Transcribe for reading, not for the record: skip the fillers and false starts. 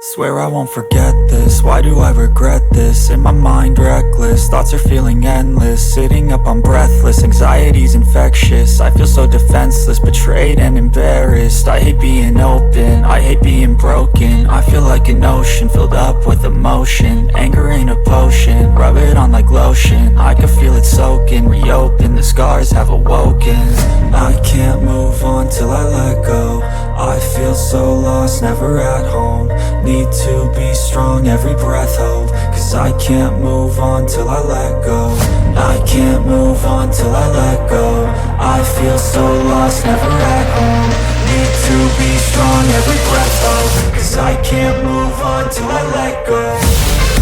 Swear I won't forget this, why do I regret this? In my mind reckless, thoughts are feeling endless. Sitting up, I'm breathless, anxiety's infectious. I feel so defenseless, betrayed and embarrassed. I hate being open, I hate being broken. I feel like an ocean, filled up with emotion. Anger ain't a potion, rub it on like lotion. I can feel it soaking, reopen, the scars have awoken. I can't move on till I let go. I feel so lost, never at home. Need to be strong, every breath hold. Cause I can't move on till I let go. I can't move on till I let go. I feel so lost, never at home. Need to be strong, every breath hold. Cause I can't move on till I let go.